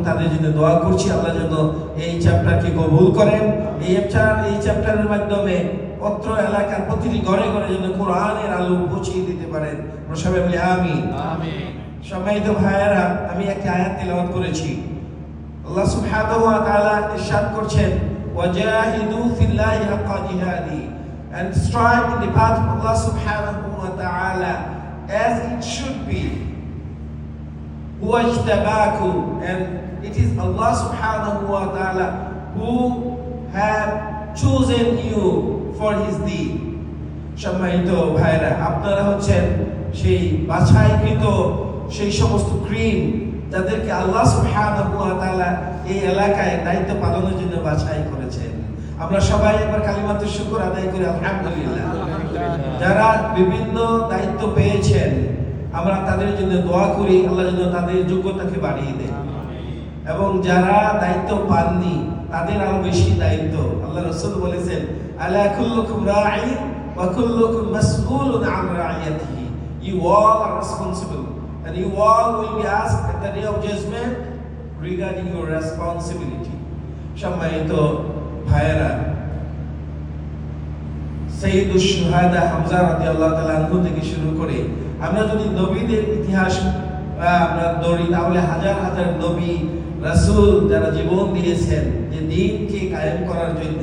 তাদের জন্য দোয়া করছি আল্লাহ যেন এই চ্যাপ্টারকে কবুল করেন। এই চ্যাপ্টারের মাধ্যমে অত্র এলাকার প্রতিটি ঘরে ঘরে যেন কোরআনের আলো পৌঁছিয়ে দিতে পারেন। আমরা সবাই বলি আমিন। সম্মানিত ভাইয়েরা, আমি একটা আয়াত তেলাওয়াত করেছি। আল্লাহ সুবহানাহু ওয়া তাআলা ইরশাদ করছেন, ওয়াজাহিদু ফিল্লাহি হাক্কা জিহাদি, and strive in the path of Allah subhanahu wa ta'ala as it should be. Wajtabakum, and it is Allah subhanahu wa ta'ala who have chosen you for his deed. সম্মানিত ভাইরা, আপনারা হচ্ছেন সেই বাছাইকৃত সেই সমস্ত ক্রিম যাদেরকে আল্লাহ সুবহানাহু ওয়া তাআলা এই এলাকায় দায়িত্ব পালনের জন্য বাছাই করেছেন। আমরা সবাই একবার কালিমাতুশ শুকর আদায় করি আলহামদুলিল্লাহ। যারা বিভিন্ন দায়িত্ব পেয়েছেন আমরা তাদের জন্য দোয়া করি আল্লাহ যেন তাদের যোগ্যতাকে বাড়িয়ে দেন, এবং যারা দায়িত্ব পাননি তাদের আরো বেশি দায়িত্ব। আল্লাহ রাসূল বলেছেন, আলা কুল্লুকুম রাঈন ওয়া কুল্লুকুম মাসউলুন আন রাইয়াতিহি, you all are responsible and you all will be asked at the day of judgment regarding your responsibility. সম্মানিত ভাইয়েরা, সাইয়্যিদুশ শুহাদা হামজা রাদিয়াল্লাহু তাআলা আনহু থেকে শুরু করে আমরা যদি নবীদের ইতিহাস আমরা দৌড়ি তাহলে হাজার হাজার নবী রাসূল যারা জীবন দিয়েছেন যে দ্বীনকে কায়েম করার জন্য,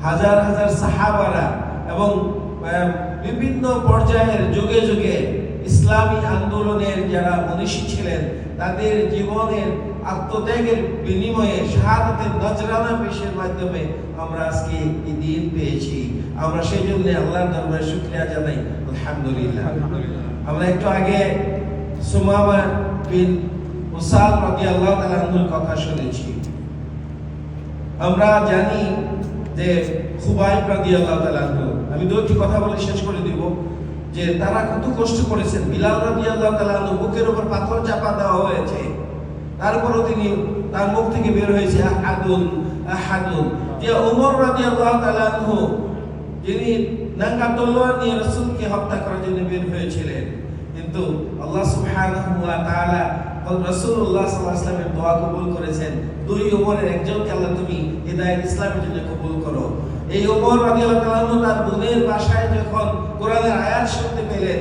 হাজার হাজার সাহাবারা এবং বিভিন্ন পর্যায়ের যুগে যুগে ইসলামী আন্দোলনের যারা মনীষী ছিলেন তাদের জীবনের আত্মত্যাগের বিনিময়ে শাহাদাতের নজরানা পেশের মাধ্যমে আমরা আজকে এই দিন পেয়েছি। আমরা সেই জন্য আল্লাহর দরবারে শুকরিয়া জানাই আলহামদুলিল্লাহ। আমরা একটু আগে সুমামা বিন উসাল রাদিয়াল্লাহু তাআলা আনহুর কথা শুনেছি। আমরা জানি যে খুবাইব রাদিয়াল্লাহু তাআলা আনহু, আমি দুটি কথা বলে শেষ করে দিব যে তারা কত কষ্ট করেছেন। বিলাল রাদিয়াল্লাহু তাআলা আনহু বুকের উপর পাথর চাপা দেওয়া হয়েছে, তারপরও তিনি তার মুখ থেকে বের হয়েছে আহাদুন আহাদুন। যে ওমর রাদিয়াল্লাহু তাআলা আনহু যিনি নাঙ্গা তলোয়ার নিয়ে রাসূলকে হত্যা করার জন্য বের হয়েছিলেন, কিন্তু আল্লাহ সুবহানাহু ওয়া তাআলা রাসূলুল্লাহ সাল্লাল্লাহু আলাইহি ওয়াসাল্লামের দোয়া কবুল করেছেন। দুই ওমরের একজনকে আল্লাহ তুমি হিদায়াত ইসলামের জন্য কবুল করো। এই ওমর রাদিয়াল্লাহু তাআলা আনহু তার বোনের বাসায় যখন কোরআনের আয়াত শুনতে পেলেন,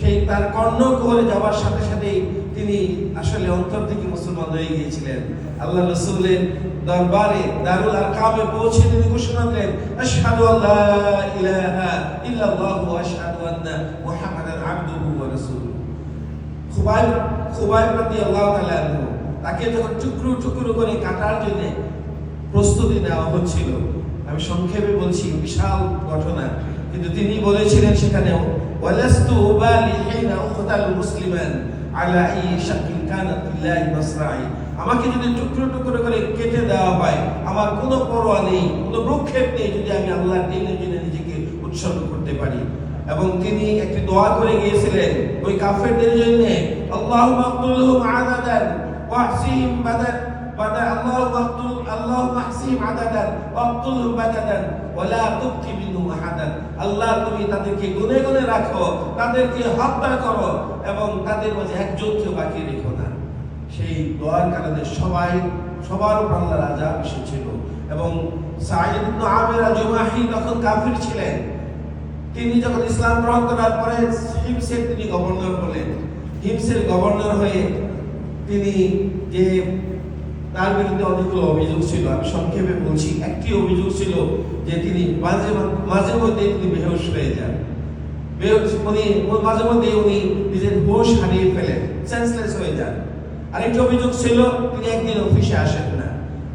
সেই তার কর্ণকুহরে যাওয়ার সাথে সাথেই তিনি আসলে অন্তর থেকে মুসলমান হয়ে গিয়েছিলেন। আল্লাহ রাসূলের দরবারে দারুল আরকামে পৌঁছে তিনি ঘোষণা দিলেন, আশহাদু আল্লা ইলাহা ইল্লাল্লাহু ওয়া আশহাদু আন্না মুহাম্মাদান আবদুহু ওয়া রাসূলুহু। খুবাইব রাদিয়াল্লাহু তাআলা আনহু তাকে যখন টুকরো টুকরো করে কাটার জন্য প্রস্তুতি নেওয়া হচ্ছিল, আমি সংক্ষেপে বলছি, বিশাল ঘটনা, কিন্তু তিনি বলেছিলেন সেখানে, ওয়ালাস্তু উবালি হিনা উকতাল মুসলিমান আলা আই শাকিল কানাত লিল্লাহি মাসরাই, আমাকে যদি টুকরো টুকরো করে কেটে দেওয়া হয় আমার কোনো পরোয়া নেই, কোনো ভ্রুক্ষেপ নেই যদি আমি আল্লাহর দ্বীনের জন্য নিজেকে উৎসর্গ করতে পারি। এবং তিনি একটি দোয়া করে গিয়েছিলেন ওই কাফেরদের জন্য, আল্লাহুম্মা আকতুলহুম আদাদান ওয়াহসিহিম আল্লাহুম্মা আহসিহিম আদাদান ওয়াকতুলহুম বাদাদান ওয়ালা তুবকি মিনহুম আহাদান। আল্লাহ তুমি তাদেরকে গুনে গুনে রাখো, তাদেরকে হত্যা করো এবং তাদের মাঝে একজনকেও বাকি রেখো না। সেই দোয়ার কারণে সবার উপর আল্লাহর আযাব এসেছিল। এবং সাঈদ ইবনে আমির আল-জুমাহি তখন কাফির ছিলেন, তিনি যখন ইসলাম গ্রহণ করার পরে হিমসের তিনি গভর্নর হলেন। হিমসের গভর্নর হয়ে তিনি যে তার বিরুদ্ধে অনেকগুলো অভিযোগ ছিল, আমি সংক্ষেপে বলছি। একটি অভিযোগ ছিল যে তিনি মাঝে মধ্যে তিনি বেহুশ হয়ে যান, মাঝে মধ্যে উনি নিজের হুঁশ হারিয়ে ফেলেন, সেন্সলেস হয়ে যান। আরেকটি অভিযোগ ছিল তিনি একদিন অফিসে আসেন না।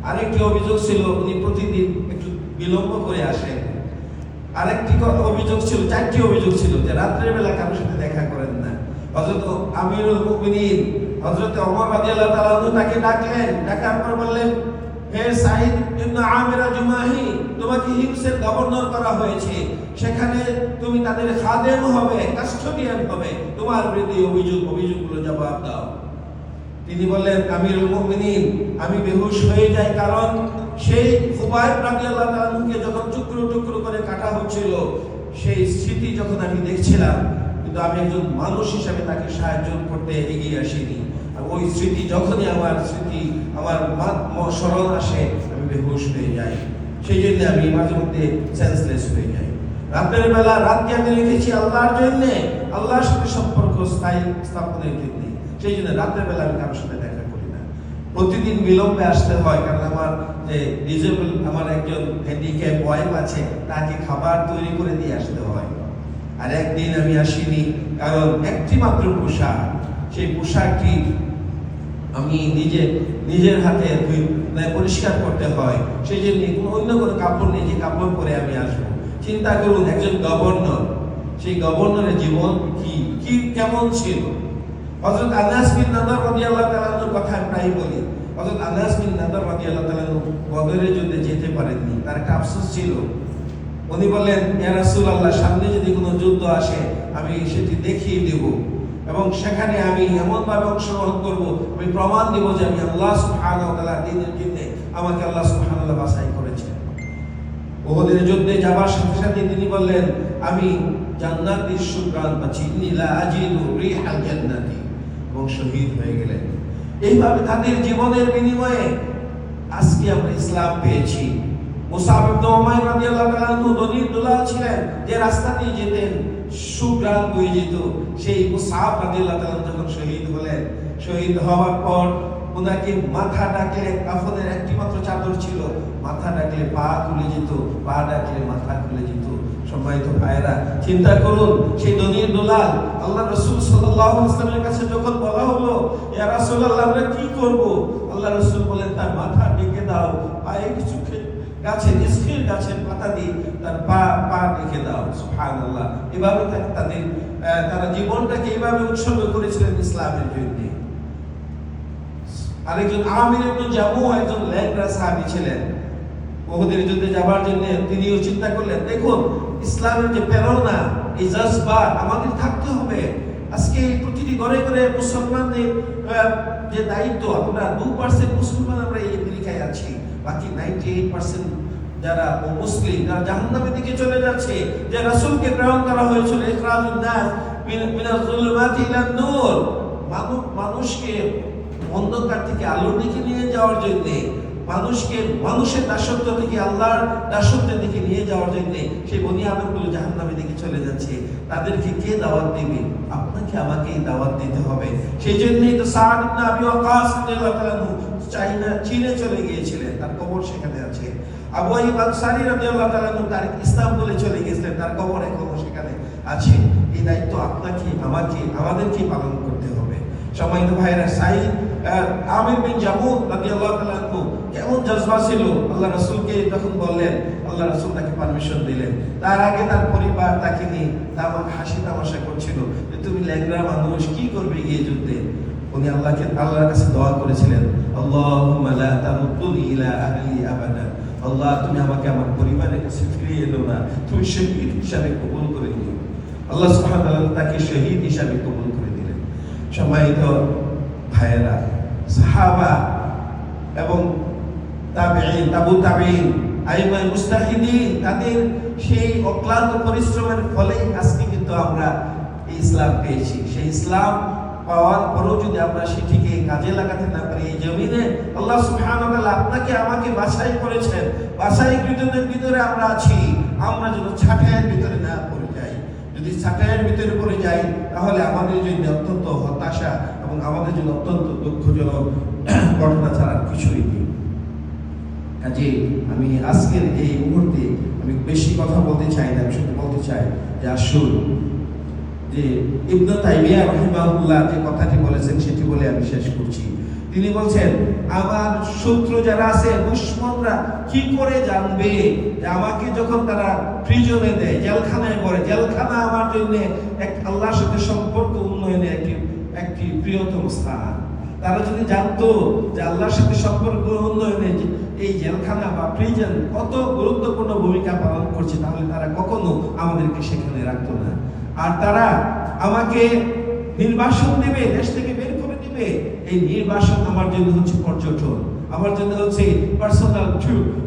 আরেকটি অভিযোগ ছিল উনি প্রতিদিন একটু বিলম্ব করে আসেন। আরেকটি অভিযোগ ছিল, চারটি অভিযোগ ছিল যে রাত্রের বেলা কারোর সাথে দেখা করেন না। হযরত আমিরুল মুমিনিন হযরত ওমর রাদিয়াল্লাহু তাআলা আনহু তাকে ডাকলেন, ডাকার পর বললেন, হে সাঈদ ইবনে আমির আল-জুমাহি, তোমাকে হিমসের গভর্নর করা হয়েছে, সেখানে তুমি তাদের খাদেম হবে, কাস্টোডিয়ান হবে, তোমার বিরুদ্ধে অভিযোগগুলো জবাব দাও। তিনি বললেন, আমিরুল মুমিনিন, আমি বেহুশ হয়ে যাই, কারণ সেই খুবাইব রাদিয়াল্লাহু তাআলা আনহুকে যখন টুকরো টুকরো করে কাটা হচ্ছিল সেই স্মৃতি যখন আমি দেখছিলাম, কিন্তু আমি একজন মানুষ হিসেবে তাকে সাহায্য করতে এগিয়ে আসিনি। ওই স্মৃতি যখনই আমার স্মৃতি আমার স্মরণ আসে, আমি বেহুশ হয়ে যাই। সেই জন্য আমি মাঝে মধ্যে সেন্সলেস হয়ে যাই। রাতের বেলা রাতকে আমি রেখেছি আল্লাহর জন্য, আল্লাহর সাথে সম্পর্ক স্থাপনের জন্য। সেই জন্য রাতের বেলা আমি কারোর সাথে দেখা করি না। প্রতিদিন বিলম্বে আসতে হয়, কারণ আমার যে ডিজেবল, আমার একজন হ্যান্ডিক্যাপ ওয়াইফ আছে, তাকে খাবার তৈরি করে দিয়ে আসতে হয়। আর একদিন আমি আসিনি, কারণ একটি মাত্র পোশাক, সেই পোশাকটি আমি নিজের হাতে পরিষ্কার করতে হয়। সেই জন্য অন্য কোনো কাপড় নেই যে কাপড় পরে আমি আসবো। চিন্তা করুন, একজন গভর্নর, সেই গভর্নরের জীবন কি কেমন ছিল। হযরত আনাস বিন নাদর রাদিয়াল্লাহু তাআলা আনহুর কথা আমি প্রায়ই বলি। হযরত আনাস বিন নাদর রাদিয়াল্লাহু তাআলা আনহু বদরের যুদ্ধে যেতে পারেননি, তার একটা আফসোস ছিল। উনি বললেন, ইয়া রাসূলুল্লাহ, সামনে যদি কোনো যুদ্ধ আসে আমি সেটি দেখিয়ে দেব, এবং সেখানে আমি এমনভাবে অংশগ্রহণ করব, আমি প্রমাণ দেব যে আমি আল্লাহ সুবহানাহু ওয়া তাআলার দ্বীনের জন্য আমাকে আল্লাহ সুবহানাহু ওয়া তাআলা বাছাই করেছেন। উহুদের যুদ্ধে যাবার সাথে সাথে তিনি বললেন, আমি জান্নাতের সুঘ্রাণ পাচ্ছি, ইন্নী লা আজিদু রিহাল জান্নাতি, এবং শহীদ হয়ে গেলেন। এইভাবে তাদের জীবনের বিনিময়ে আজকে আমরা ইসলাম পেয়েছি। মুসাব ইবনে উমাইর রাদিয়াল্লাহু তাআলা আনহু দলিল দুলাল ছিলেন, যে রাস্তা দিয়ে যেতেন সুঘ্রাণ বয়ে যেত। সেই মুসাব রাদিয়াল্লাহু তাআলা যখন শহীদ হলেন, শহীদ হওয়ার পর ওনাকে মাথা ডাকলে, কাফনের একটি মাত্র চাদর ছিল, মাথা ডাকলে পা খুলে যেত, পা ডাকলে মাথা খুলে যেত। সম্মানিত ভাইয়েরা, চিন্তা করুন, সেই দলিল দুলাল আল্লাহ রাসূল সাল্লাল্লাহু আলাইহি ওয়াসাল্লামের কাছে যখন বলা হলো, ইয়া রাসূলুল্লাহ, আমরা কি করব? আল্লাহ রাসূল বলেন, তার মাথা ঢেকে দাও, পায়ে কিছু গাছের পাতা দিয়ে তার পা রেখে দাও। সুবহানাল্লাহ। এভাবে তারা জীবনটাকে এভাবে উৎসর্গ করেছিলেন ইসলামের জন্য। আরেকজন আমির ইবনে জামু একজন ল্যাংড়া সাহাবী ছিলেন। উহুদের যুদ্ধে যাবার জন্য তিনিও চিন্তা করলেন, দেখুন ইসলামের যে প্রেরণা, এই জজবা আমাদের থাকতে হবে। আজকে প্রতিটি ঘরে ঘরে মুসলমানদের যে দায়িত্ব, আমরা 2% মুসলমান আমরা এই আমেরিকায় আছি, বাকি 98% যারা মুসলিম, যারা জাহান্নামের দিকে চলে যাচ্ছে। যে রাসূলকে প্রেরণ করা হয়েছিল ইখরাজুন নাস মিনাজ যুলুমাতি ইলান নূর, মানুষকে অন্ধকার থেকে আলোর দিকে নিয়ে যাওয়ার জন্য, মানুষকে মানুষের দাসত্ব থেকে আল্লাহর দাসত্বের দিকে নিয়ে যাওয়ার জন্য সেই বনি আদমগুলো জাহান্নামের দিকে চলে যাচ্ছে। তাদেরকে কে দাওয়াত দিবে? আপনাকে আমাকেই দাওয়াত দিতে হবে। সেই জন্যই তো সাদ ইবনে আবি ওয়াক্কাস রাদিয়াল্লাহু তাআলা চীনে চলে গিয়েছিলেন, তার কবর সেখানে আছে। আবু আইয়ুব আনসারী রাদিয়াল্লাহু তাআলা তার ইস্তাম্বুলে চলে গিয়েছিলেন, তার কবর এখনো সেখানে আছে। এই দায়িত্ব আপনাকে আমাদেরকে পালন করতে হবে। সম্মানিত ভাইরা, আমির বিন জামু রাদিয়াল্লাহু তাআলা আনহু কেমন জজবা ছিল। আল্লাহ রাসূলকে যখন বললেন, আল্লাহ রাসূল তাকে পারমিশন দিলেন। তার আগে তার পরিবার তাকে নিয়ে হাসি তামাশা করছিল যে তুমি ল্যাংড়া মানুষ, কি করবে গিয়ে যুদ্ধে? উনি আল্লাহর কাছে দোয়া করেছিলেন, আল্লাহুম্মা লা তারুদ্দুনি ইলা আহলি আবাদা। আল্লাহ, তুমি আমাকে আমার পরিবারের কাছে ফিরিয়ে এলো না, তুমি শহীদ হিসাবে কবুল করে নিও। আল্লাহ সুবহানাহু ওয়া তাআলা তাকে শহীদ হিসাবে কবুল করে দিলেন। সম্মানিত ভাইয়েরা, সাহাবা এবং তাবেঈন, তাবু তাবেঈন, আইমায়ে মুজতাহিদিন, তাদের সেই অক্লান্ত পরিশ্রমের ফলে আজকে কিন্তু আমরা ইসলাম পেয়েছি। সেই ইসলাম পাওয়ার পরেও যদি আমরা সেটিকে কাজে লাগাতে না পারি, এই জমিনে আল্লাহ সুবহানাহু ওয়া তাআলা আপনাকে আমাকে বাছাই করেছেন। বাছাইকৃতদের ভিতরে আমরা আছি, আমরা যেন ছাঁটাইয়ের ভিতরে না পড়ে যাই। যদি ছাঁটাইয়ের ভিতরে পড়ে যাই, তাহলে আমাদের জন্য অত্যন্ত হতাশা এবং আমাদের জন্য অত্যন্ত দুঃখজনক ঘটনা ছাড়া কিছুই নেই। কাজে আমি আজকের এই মুহূর্তে আমি বেশি কথা বলতে চাই না, আমি শুধু বলতে চাই যে আসুন, যে ইবনে তাইমিয়া রাহিমাহুল্লাহ যে কথাটি বলেছেন সেটি বলে আমি শেষ করছি। তিনি বলছেন, আমার শত্রু যারা আছে, দুশমনরা কি করে জানবে যে আমাকে যখন তারা প্রিজনে দেয়, জেলখানায় পড়ে, জেলখানা আমার জন্য এক আল্লাহর সাথে সম্পর্ক উন্নয়নের একটি প্রিয়তম স্থান। তারা যদি জানতো যে আল্লাহর সাথে সম্পর্ক উন্নয়নে এই জেলখানা বা প্রিজন কত গুরুত্বপূর্ণ ভূমিকা পালন করছে, তাহলে তারা কখনো আমাদেরকে সেখানে রাখতো না। আর তারা আমাকে নির্বাসন দেবে, দেশ থেকে বের করে দিবে। এই নির্বাসন আমার জন্য হচ্ছে পর্যটন, আমার জন্য হচ্ছে পার্সোনাল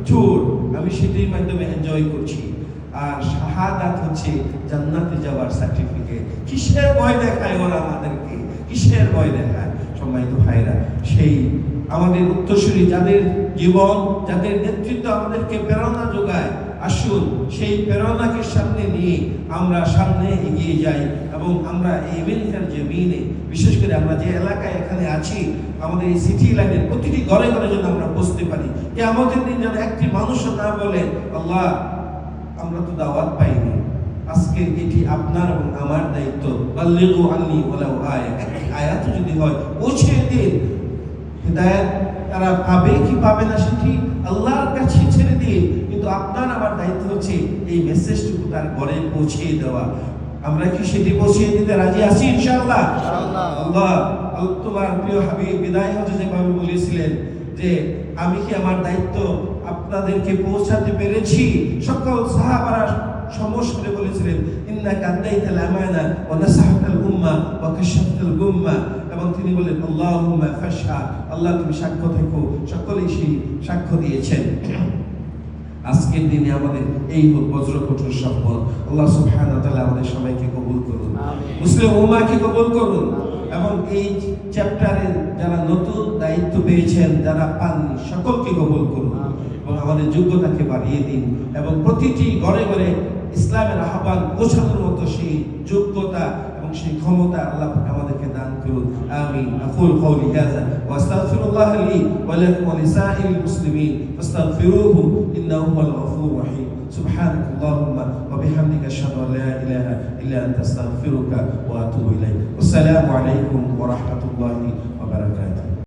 ট্যুর, আমি সেটির মাধ্যমে এনজয় করছি। আর শাহাদাত হচ্ছে জান্নাতে যাওয়ার সার্টিফিকেট। কিসের ভয় দেখায় ওরা আমাদেরকে, কিসের ভয় দেখায়? সম্মানিত ভাইরা, সেই আমাদের উত্তরসূরি, যাদের জীবন, যাদের নেতৃত্ব আমাদেরকে প্রেরণা যোগায়, আসুন সেই প্রেরণাকে সামনে নিয়ে আমরা সামনে এগিয়ে যাই এবং আমরা এই আমেরিকার জমিনে, বিশেষ করে আমরা যে এলাকায় এখানে আছি, আমাদের এই সিটি লাইনের প্রতিটি ঘরে ঘরে যেন আমরা বুঝতে পারি যে আমাদের দিন যেন একটি মানুষও না বলে আল্লাহ আমরা তো দাওয়াত পাইনি, আজকে এটি আপনার এবং আমার দায়িত্ব, বাল্লিগু আন্নী ওয়ালাউ আয়া, একটি আয়াত যদি হয় পৌঁছে দিন। হিদায়াত তারা পাবে কি পাবে না সেটি আল্লাহর কাছে ছেড়ে দিয়ে, কিন্তু আপনার আমার দায়িত্ব হচ্ছে এই মেসেজটুকু তার ঘরে পৌঁছে দেওয়া। আমরা কি সেটি পৌঁছে দিতে রাজি আছি ইনশাআল্লাহ? আল্লাহ তোমার প্রিয় হাবিব বিদায় হজে যেভাবে বলেছিলেন যে আমি কি আমার দায়িত্ব আপনাদেরকে পৌঁছাতে পেরেছি? সকল সাহাবারা সমস করে বলেছিলেন ইন্নাকা আদাইতাল আমানা ওয়া নাসাহতাল উম্মা ওয়া কাশাফতাল গুম্মা, এবং তিনি বলেন আল্লাহুম্মা ফাশহাদ, আল্লাহ তুমি সাক্ষ্য থেকো। সকলেই সেই সাক্ষ্য দিয়েছেন। আজকের দিনে আমাদের এই বজ্র কঠোর শপথ আল্লাহ সুবহানাহু ওয়া তাআলা আমাদের সবাইকে কবুল করুন, মুসলিম উম্মাহকে কবুল করুন, এবং এই চ্যাপ্টারে যারা নতুন দায়িত্ব পেয়েছেন, যারা পাননি, সকলকে কবুল করুন এবং আমাদের যোগ্যতাকে বাড়িয়ে দিন, এবং প্রতিটি ঘরে ঘরে ইসলামের আহ্বান পৌঁছানোর মতো সেই যোগ্যতা এবং সেই ক্ষমতা আল্লাহ আমাদেরকে দান করুন। আমিন। আকুল কওলি হাযা ওয়া আস্তাগফিরুল্লাহ লি ওয়া লাকুম ওয়া লিসাইরিল মুসলিমিন ফাস্তাগফিরুহু ইন্নাহু হুয়াল গফুরুর রহিম। সুবহানাকাল্লাহুম্মা ওয়া বিহামদিকা আশহাদু আল লা ইলাহা ইল্লা আনতা আস্তাগফিরুকা ওয়া আতুবু ইলাইক। আসসালামু আলাইকুম ওয়া রাহমাতুল্লাহি ওয়া বারাকাতুহু।